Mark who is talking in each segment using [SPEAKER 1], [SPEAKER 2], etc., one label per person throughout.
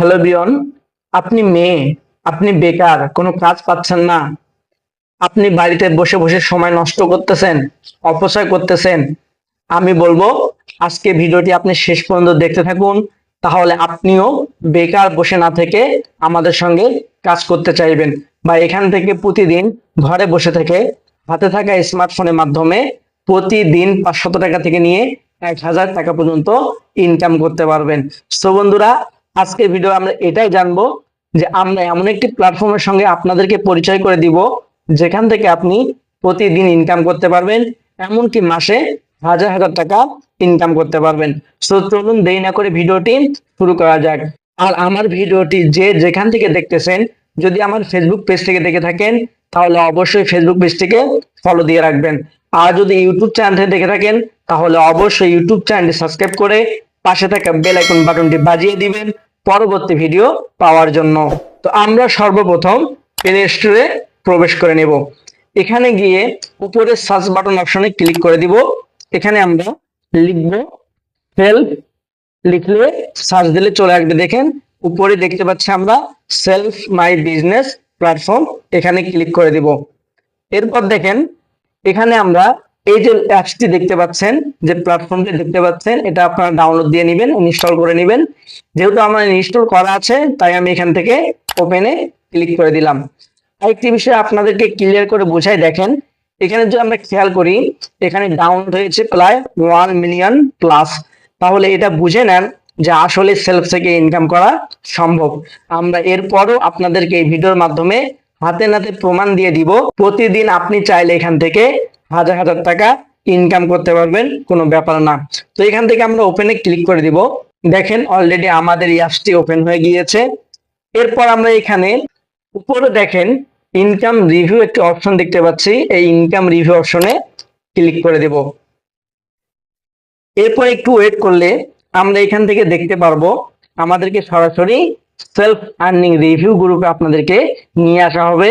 [SPEAKER 1] Hello বিয়ন, আপনি মেয়ে, আপনি বেকার, কোনো কাজ পাচ্ছেন না, আপনি বাড়িতে বসে বসে সময় নষ্ট করতেছেন, অপচয় করতেছেন। আমি বলবো আজকে ভিডিওটি আপনি শেষ পর্যন্ত দেখতে থাকুন, তাহলে আপনিও বেকার বসে না থেকে আমাদের সঙ্গে কাজ করতে চাইবেন, বা এখান থেকে প্রতিদিন ঘরে বসে থেকে হাতে থাকা স্মার্টফোনের মাধ্যমে প্রতিদিন 500 টাকা থেকে নিয়ে 1000 টাকা পর্যন্ত ইনকাম করতে পারবেন। সো বন্ধুরা, আজকের ভিডিও আমরা এটাই জানবো যে আমরা এমন একটি প্ল্যাটফর্মের সঙ্গে আপনাদেরকে পরিচয় করে দিব যেখান থেকে আপনি প্রতিদিন ইনকাম করতে পারবেন, এমনকি মাসে হাজার হাজার টাকা ইনকাম করতে পারবেন। সো চলুন দেরি না করে ভিডিওটি শুরু করা যাক। আর আমার ভিডিওটি যে যেখান থেকে দেখতেছেন, যদি আমার ফেসবুক পেজ থেকে দেখে থাকেন তাহলে অবশ্যই ফেসবুক পেজটিকে ফলো দিয়ে রাখবেন। আর যদি ইউটিউব চ্যানেল থেকে দেখে থাকেন তাহলে অবশ্যই ইউটিউব চ্যানেলটি সাবস্ক্রাইব করে পাশে থাকা বেল আইকন বাটনটি বাজিয়ে দিবেন পরবর্তী ভিডিও পাওয়ার জন্য। তো আমরা সর্বপ্রথম প্লে স্টোরে প্রবেশ করে নেব। এখানে গিয়ে উপরে সার্চ বাটন অপশনে ক্লিক করে দিব। এখানে আমরা লিখব সেলফ, লিখলে সার্চ দিলে চলে আসবে। দেখেন উপরে দেখতে পাচ্ছি আমরা সেলফ মাই বিজনেস প্ল্যাটফর্ম, এখানে ক্লিক করে দিব। এরপর দেখেন এখানে আমরা এই যে অ্যাপসটি দেখতে পাচ্ছেন, যে প্ল্যাটফর্মটি দেখতে পাচ্ছেন, এটা আপনারা ডাউনলোড দিয়ে নেবেন, ইনস্টল করে নেবেন। যেহেতু আমার ইনস্টল করা আছে তাই আমি এখান থেকে ওপেনে ক্লিক করে দিলাম। আরেকটি বিষয় আপনাদেরকে ক্লিয়ার করে বোঝাই, দেখেন এখানে যদি আমরা খেয়াল করি এখানে ডাউনলোড হয়েছে প্রায় 1 মিলিয়ন প্লাস। তাহলে এটা বুঝে নেন যে আসলে সেলফ থেকে ইনকাম করা সম্ভব। আমরা এরপরও আপনাদেরকে এই ভিডিওর মাধ্যমে হাতে নাতে প্রমাণ দিয়ে দিব, প্রতিদিন আপনি চাইলে এখান থেকে হাজার হাজার টাকা ইনকাম করতে পারবেন, কোনো ব্যাপার না। তো এখান থেকে আমরা ওপেনে ক্লিক করে দিব। দেখেন অলরেডি আমাদের এই অ্যাপসটি ওপেন হয়ে গিয়েছে। এরপর আমরা এখানে উপরে দেখেন ইনকাম রিভিউ একটি অপশন দেখতে পাচ্ছি, এই ইনকাম রিভিউ অপশনে ক্লিক করে দেব। এরপর একটু ওয়েট করলে আমরা এখান থেকে দেখতে পারবো আমাদেরকে সরাসরি সেলফ আর্নিং রিভিউ গ্রুপে আপনাদেরকে নিয়ে আসা হবে,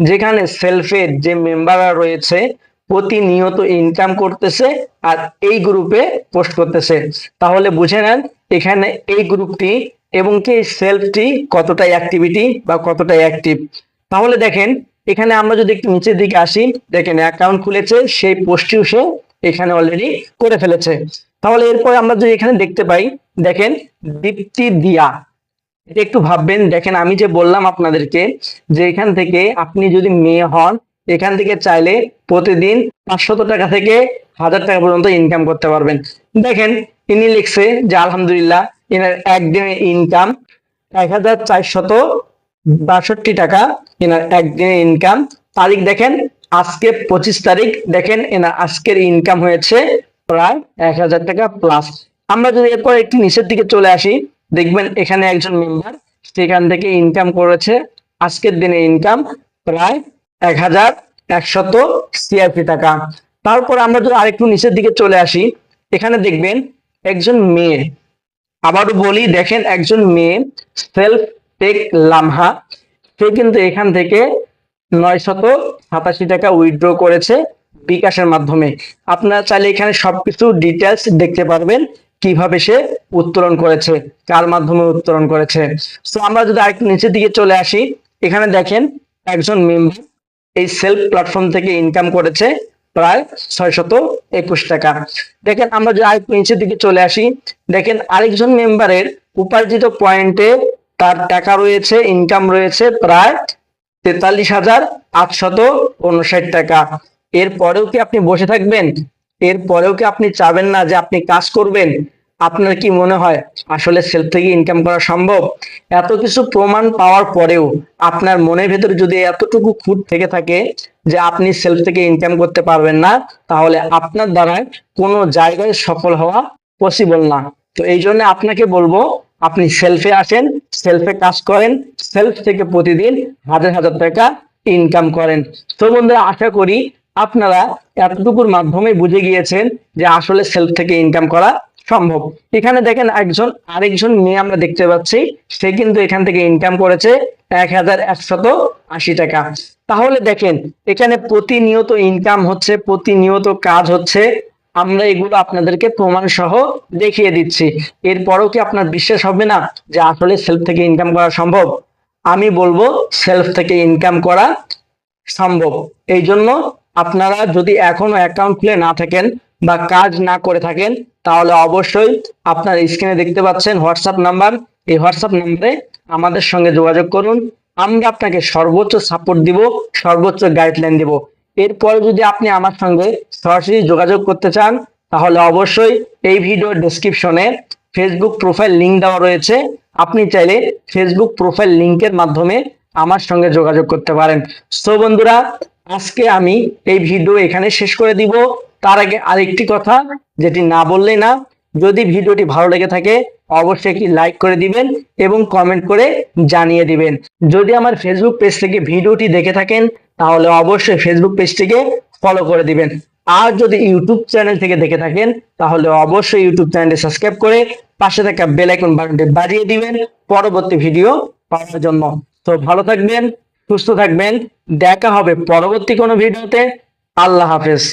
[SPEAKER 1] যেখানে সেলফের যে মেম্বাররা রয়েছে প্রতিনিয়ত ইনকাম করতেছে আর এই গ্রুপে পোস্ট করতেছে। তাহলে বুঝে নেন এখানে এই গ্রুপটি এবং কি সেলফটি কতটা অ্যাক্টিভিটি বা কতটা অ্যাক্টিভ। তাহলে দেখেন এখানে আমরা যদি একটু নিচের দিকে আসি, দেখেন অ্যাকাউন্ট খুলেছে, সেই পোস্টটিও সে এখানে অলরেডি করে ফেলেছে। তাহলে এরপর আমরা যদি এখানে দেখতে পাই, দেখেন দীপ্তি দিয়া, এটা একটু ভাববেন। দেখেন আমি যে বললাম আপনাদেরকে যে এখান থেকে আপনি যদি মেয়ে হন এখান থেকে চাইলে প্রতিদিন 500 টাকা থেকে 1000 টাকা পর্যন্ত ইনকাম করতে পারবেন। দেখেন ইনি লিখছে যে আলহামদুলিল্লাহ এনার একদিনের ইনকাম 1462 টাকা, এনার একদিনের ইনকাম। তারিখ দেখেন আজকে 25 তারিখ, দেখেন এনার আজকের ইনকাম হয়েছে প্রায় 1000 টাকা প্লাস। আমরা যদি এরপর একটু নিচের দিকে চলে আসি, দেখবেন এখানে একজন মেম্বার সেখান থেকে ইনকাম করেছে, আজকের দিনে ইনকাম প্রায় 1186 টাকা। তারপর আমরা যদি আরেকটু নিচের দিকে চলে আসি, এখানে দেখবেন একজন মেয়ে, আবারও বলি দেখেন একজন মেয়ে সেলফ টেক লামহা, সে কিন্তু এখান থেকে 987 টাকা উইথড্র করেছে বিকাশের মাধ্যমে। আপনারা চাইলে এখানে সবকিছু ডিটেলস দেখতে পারবেন, কিভাবে সে উত্তোলন করেছে, কার মাধ্যমে উত্তোলন করেছে। তো আমরা যদি আরেকটু নিচের দিকে চলে আসি, এখানে দেখেন একজন মেম্বার এই সেলফ প্ল্যাটফর্ম থেকে ইনকাম করেছে প্রায় 621 টাকা। দেখেন আমরা যদি আরেকটু নিচের দিকে চলে আসি, দেখেন আরেকজন মেম্বারের উপার্জিত পয়েন্টে তার টাকা রয়েছে, ইনকাম রয়েছে প্রায় 43,859 টাকা। এরপরেও কি আপনি বসে থাকবেন? এরপরেও কি আপনি চাবেন না যে আপনি কাজ করবেন? আপনার কি মনে হয় আসলে সেলফ থেকে ইনকাম করা সম্ভব? এত কিছু প্রমাণ পাওয়ার পরেও আপনার মনের ভেতরে যদি এতটুকু খুঁত থেকে থাকে যে আপনি সেলফ থেকে ইনকাম করতে পারবেন না, তাহলে আপনার দ্বারা কোনো জায়গায় সফল হওয়া পসিবল না। তো এই জন্য আপনাকে বলবো আপনি সেলফে আসেন, সেলফে কাজ করেন, সেলফ থেকে প্রতিদিন হাজার হাজার টাকা ইনকাম করেন। তো বন্ধুরা, আশা করি আপনারা এতটুকুর মাধ্যমে বুঝে গিয়েছেন যে আসলে সেলফ থেকে ইনকাম করা সম্ভব। এখানে দেখেন আরেকজন মেয়ে আমরা দেখতে পাচ্ছি, সে কিন্তু এখান থেকে ইনকাম করেছে 1180 টাকা। তাহলে দেখেন এখানে প্রতিনিয়ত ইনকাম হচ্ছে, প্রতিনিয়ত কাজ হচ্ছে, আমরা এগুলো আপনাদেরকে প্রমাণ সহ দেখিয়ে দিচ্ছি। এরপরও কি আপনার বিশ্বাস হবে না যে আসলে সেলফ থেকে ইনকাম করা সম্ভব? আমি বলবো সেলফ থেকে ইনকাম করা সম্ভব। এই জন্য আপনারা যদি এখনো অ্যাকাউন্ট খুলে না থাকেন বা কাজ না করে থাকেন, তাহলে অবশ্যই আপনার স্ক্রিনে দেখতে পাচ্ছেন হোয়াটসঅ্যাপ নাম্বার, এই হোয়াটসঅ্যাপ নাম্বারে আমাদের সঙ্গে যোগাযোগ করুন। আমরা আপনাকে সর্বোচ্চ সাপোর্ট দিব, সর্বোচ্চ গাইডলাইন দিব। এরপরে যদি আপনি আমার সঙ্গে সরাসরি যোগাযোগ করতে চান, তাহলে অবশ্যই এই ভিডিওর ডেসক্রিপশনে ফেসবুক প্রোফাইল লিংক দেওয়া রয়েছে। আপনি চাইলে ফেসবুক প্রোফাইল লিংকের মাধ্যমে আমার সঙ্গে যোগাযোগ করতে পারেন। সো বন্ধুরা, আজকে আমি এই ভিডিও এখানে শেষ করে দিব। তার আগে আরেকটি কথা যেটি না বললেই না, যদি ভিডিওটি ভালো লেগে থাকে অবশ্যই একটি লাইক করে দিবেন এবং কমেন্ট করে জানিয়ে দিবেন। যদি আমার ফেসবুক পেজ থেকে ভিডিওটি দেখে থাকেন তাহলে অবশ্যই ফেসবুক পেজটিকে ফলো করে দিবেন। আর যদি ইউটিউব চ্যানেল থেকে দেখে থাকেন তাহলে অবশ্যই ইউটিউব চ্যানেলটি সাবস্ক্রাইব করে পাশে থাকা বেল আইকন বাটনটি বাজিয়ে দিবেন পরবর্তী ভিডিও পাওয়ার জন্য। তো ভালো থাকবেন, সুস্থ থাকবেন, দেখা হবে পরবর্তী কোনো ভিডিওতে। আল্লাহ হাফেজ।